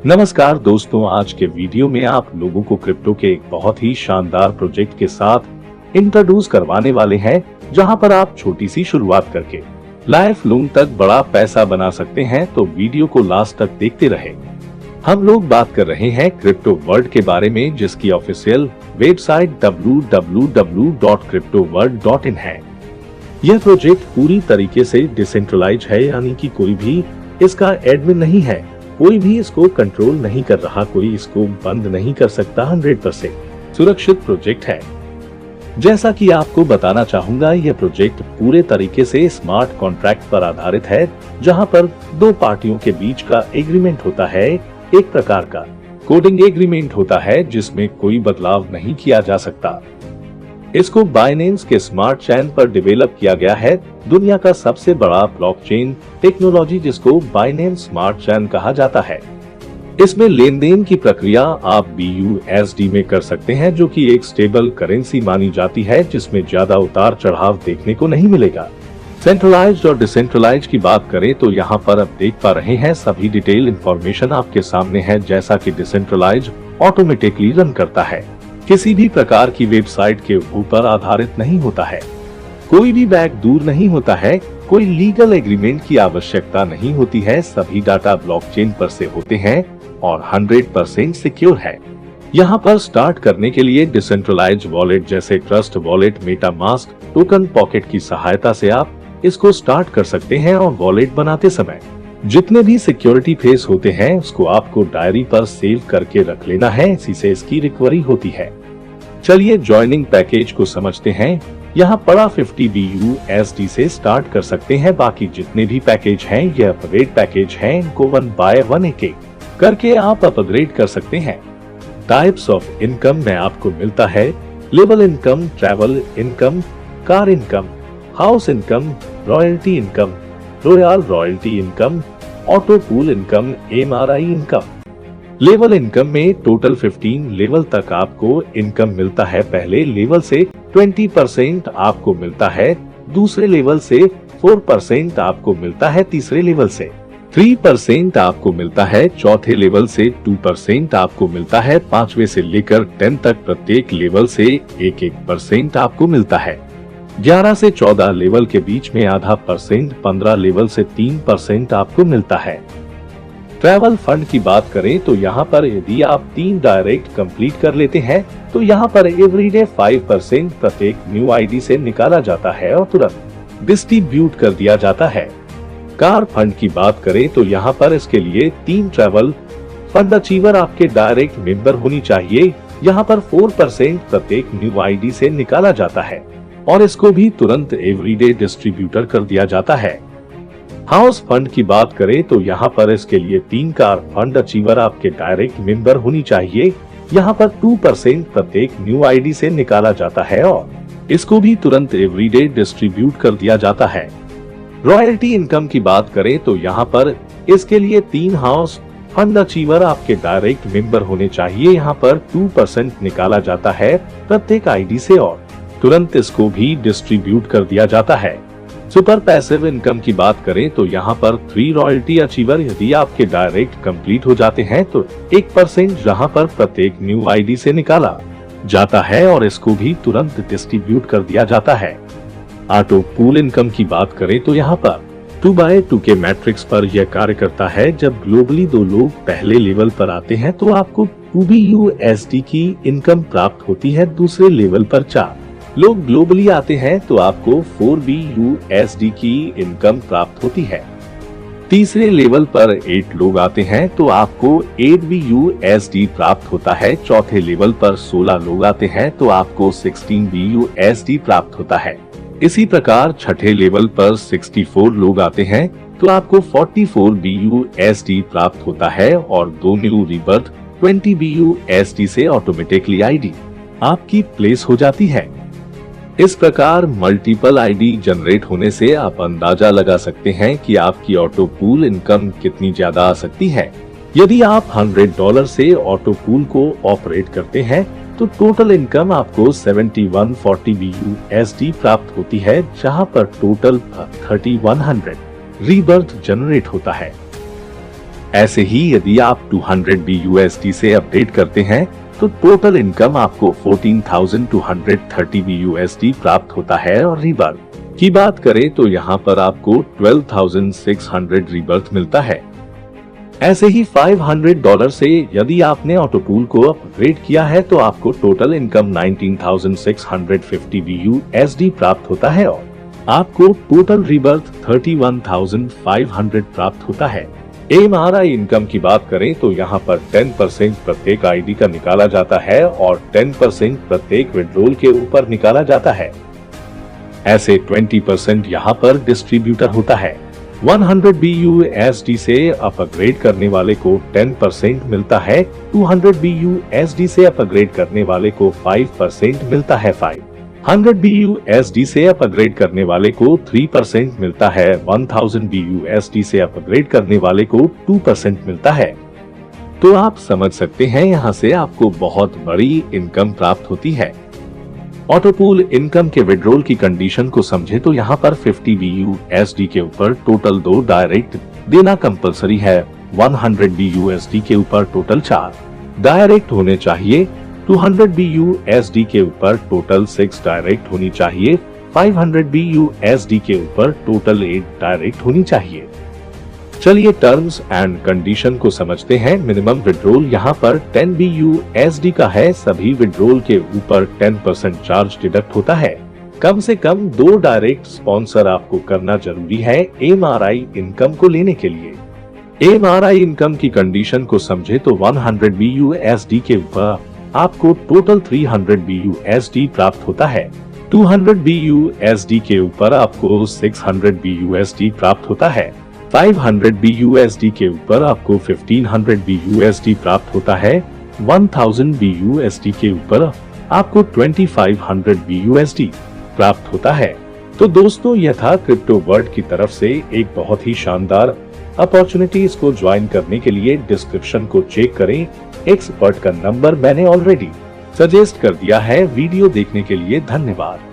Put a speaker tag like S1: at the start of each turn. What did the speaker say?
S1: नमस्कार दोस्तों, आज के वीडियो में आप लोगों को क्रिप्टो के एक बहुत ही शानदार प्रोजेक्ट के साथ इंट्रोड्यूस करवाने वाले हैं, जहां पर आप छोटी सी शुरुआत करके लाइफ लॉन्ग तक बड़ा पैसा बना सकते हैं। तो वीडियो को लास्ट तक देखते रहे। हम लोग बात कर रहे हैं क्रिप्टो वर्ल्ड के बारे में, जिसकी ऑफिशियल वेबसाइट www.cryptoworld.in है। यह प्रोजेक्ट पूरी तरीके से डिसेंट्रलाइज है, यानी कि कोई भी इसका एडमिन नहीं है, कोई भी इसको कंट्रोल नहीं कर रहा, कोई इसको बंद नहीं कर सकता। 100% सुरक्षित प्रोजेक्ट है। जैसा कि आपको बताना चाहूंगा, यह प्रोजेक्ट पूरे तरीके से स्मार्ट कॉन्ट्रैक्ट पर आधारित है, जहां पर दो पार्टियों के बीच का एग्रीमेंट होता है। एक प्रकार का कोडिंग एग्रीमेंट होता है, जिसमें कोई बदलाव नहीं किया जा सकता। इसको बाइनेंस के स्मार्ट चेन पर डेवलप किया गया है, दुनिया का सबसे बड़ा ब्लॉकचेन टेक्नोलॉजी, जिसको बाइनेंस स्मार्ट चेन कहा जाता है। इसमें लेन देन की प्रक्रिया आप BUSD में कर सकते हैं, जो कि एक स्टेबल करेंसी मानी जाती है, जिसमें ज्यादा उतार चढ़ाव देखने को नहीं मिलेगा। सेंट्रलाइज्ड और डिसेंट्रलाइज्ड की बात करें तो यहाँ पर आप देख पा रहे हैं सभी डिटेल इंफॉर्मेशन आपके सामने है। जैसा कि डिसेंट्रलाइज्ड ऑटोमेटिकली रन करता है, किसी भी प्रकार की वेबसाइट के ऊपर आधारित नहीं होता है, कोई भी बैक दूर नहीं होता है, कोई लीगल एग्रीमेंट की आवश्यकता नहीं होती है। सभी डाटा ब्लॉकचेन पर से होते हैं और 100% सिक्योर है। यहाँ पर स्टार्ट करने के लिए डिसेंट्रलाइज्ड वॉलेट जैसे trust wallet, MetaMask, token pocket की सहायता से आप इसको स्टार्ट कर सकते हैं। और वॉलेट बनाते समय जितने भी सिक्योरिटी फेस होते हैं, उसको आपको डायरी पर सेव करके रख लेना है, इसी से इसकी रिकवरी होती है। चलिए ज्वाइनिंग पैकेज को समझते हैं। यहाँ पड़ा 50 BUSD से स्टार्ट कर सकते हैं। बाकी जितने भी पैकेज हैं, ये अपग्रेड पैकेज हैं, इनको 1 by 1 एक करके आप अपग्रेड कर सकते हैं। टाइप्स ऑफ इनकम में आपको मिलता है level income, travel income, car income, house income, royalty income, royal royalty income, auto pool income, MRI income. Level income में टोटल 15 लेवल तक आपको इनकम मिलता है। पहले लेवल से 20% आपको मिलता है, दूसरे लेवल से 4% आपको मिलता है, तीसरे लेवल से 3% आपको मिलता है, चौथे लेवल से 2% आपको मिलता है, 5वें से लेकर 10 तक प्रत्येक लेवल से 1% आपको मिलता है। 11 से 14 लेवल के बीच में आधा %, 15 लेवल से 3% आपको मिलता है। ट्रैवल फंड की बात करें तो यहाँ पर यदि आप 3 डायरेक्ट कंप्लीट कर लेते हैं, तो यहाँ पर एवरीडे 5% प्रत्येक न्यू ID से निकाला जाता है और तुरंत डिस्ट्रीब्यूट कर दिया जाता है। कार फंड की बात करें तो यहाँ पर इसके लिए 3 ट्रैवल फंड अचीवर आपके डायरेक्ट मेंबर होनी चाहिए। यहाँ पर 4% प्रत्येक न्यू ID से निकाला जाता है और इसको भी तुरंत एवरीडे डिस्ट्रीब्यूटर कर दिया जाता है। हाउस फंड की बात करें तो यहाँ पर इसके लिए 3 कार फंड अचीवर आपके डायरेक्ट मेंबर होनी चाहिए। यहाँ पर 2% प्रत्येक न्यू ID से निकाला जाता है और इसको भी तुरंत एवरीडे डिस्ट्रीब्यूट कर दिया जाता है। रॉयल्टी इनकम की बात करें तो यहाँ पर इसके लिए 3 हाउस फंड अचीवर आपके डायरेक्ट मेंबर होने चाहिए। यहाँ पर 2% निकाला जाता है प्रत्येक ID से और तुरंत इसको भी डिस्ट्रीब्यूट कर दिया जाता है। सुपर पैसिव इनकम की बात करें तो यहाँ पर 3 रॉयल्टी अचीवर यदि आपके डायरेक्ट कंप्लीट हो जाते हैं, तो 1% यहाँ पर प्रत्येक न्यू ID से निकाला जाता है और इसको भी तुरंत डिस्ट्रीब्यूट कर दिया जाता है। ऑटो पूल इनकम की बात करें तो यहाँ पर 2 by 2 के मैट्रिक्स पर यह कार्य करता है। जब ग्लोबली 2 लोग पहले लेवल पर आते हैं तो आपको 2 BUSD की इनकम प्राप्त होती है। दूसरे लेवल पर 4 लोग ग्लोबली आते हैं तो आपको 4 BUSD की इनकम प्राप्त होती है। तीसरे लेवल पर 8 लोग आते हैं तो आपको 8 BUSD प्राप्त होता है। चौथे लेवल पर 16 लोग आते हैं तो आपको 16 BUSD प्राप्त होता है। इसी प्रकार छठे लेवल पर 64 लोग आते हैं तो आपको 44 BUSD प्राप्त होता है और 2 न्यू रीबर्थ 20 BUSD से ऑटोमेटिकली ID आपकी प्लेस हो जाती है। इस प्रकार मल्टीपल ID जनरेट होने से आप अंदाजा लगा सकते हैं कि आपकी ऑटो पूल इनकम कितनी ज्यादा आ सकती है। यदि आप $100 से ऑटो पूल को ऑपरेट करते हैं तो टोटल इनकम आपको 7140 BUSD प्राप्त होती है, जहां पर टोटल 3100 रीबर्थ जनरेट होता है। ऐसे ही यदि आप 200 BUSD से अपडेट करते हैं तो टोटल इनकम आपको 14,230 BUSD प्राप्त होता है और रीबर्थ की बात करें तो यहाँ पर आपको 12,600 रीबर्थ मिलता है। ऐसे ही $500 से यदि आपने ऑटोपूल को अपग्रेड किया है तो आपको टोटल इनकम 19,650 BUSD प्राप्त होता है और आपको टोटल रीबर्थ 31,500 प्राप्त होता है। MRI इनकम की बात करें तो यहाँ पर 10% प्रत्येक आईडी का निकाला जाता है और 10% प्रत्येक विड्रॉल के ऊपर निकाला जाता है। ऐसे 20% यहाँ पर डिस्ट्रीब्यूटर होता है। 100 BUSD से अपग्रेड करने वाले को 10% मिलता है, 200 BUSD से अपग्रेड करने वाले को 5% मिलता है, 500 BUSD से अपग्रेड करने वाले को 3% मिलता है, 1000 BUSD से अपग्रेड करने वाले को 2% मिलता है। तो आप समझ सकते हैं यहाँ से आपको बहुत बड़ी इनकम प्राप्त होती है। ऑटोपूल इनकम के विड्रॉल की कंडीशन को समझे तो यहाँ पर 50 BUSD के ऊपर टोटल 2 डायरेक्ट देना कंपलसरी है, 100 BUSD के ऊपर टोटल 4 डायरेक्ट होने चाहिए, 200 BUSD के ऊपर टोटल 6 डायरेक्ट होनी चाहिए, 500 BUSD के ऊपर टोटल 8 डायरेक्ट होनी चाहिए। चलिए टर्म्स एंड कंडीशन को समझते हैं। मिनिमम विड्रॉल यहाँ पर 10 BUSD का है, सभी विड्रॉल के ऊपर 10% चार्ज डिडक्ट होता है। कम से कम 2 डायरेक्ट स्पॉन्सर आपको करना जरूरी है MRI इनकम को लेने के लिए। MRI इनकम की कंडीशन को समझे तो 100 BUSD के ऊपर आपको टोटल 300 BUSD प्राप्त होता है, 200 BUSD के ऊपर आपको 600 BUSD प्राप्त होता है, 500 BUSD के ऊपर आपको 1500 BUSD प्राप्त होता है, 1000 BUSD के ऊपर आपको 2500 BUSD प्राप्त होता है। तो दोस्तों यह था क्रिप्टो वर्ल्ड की तरफ से एक बहुत ही शानदार अपॉर्चुनिटी। इसको ज्वाइन करने के लिए डिस्क्रिप्शन को चेक करें, एक्सपर्ट का नंबर मैंने ऑलरेडी सजेस्ट कर दिया है। वीडियो देखने के लिए धन्यवाद।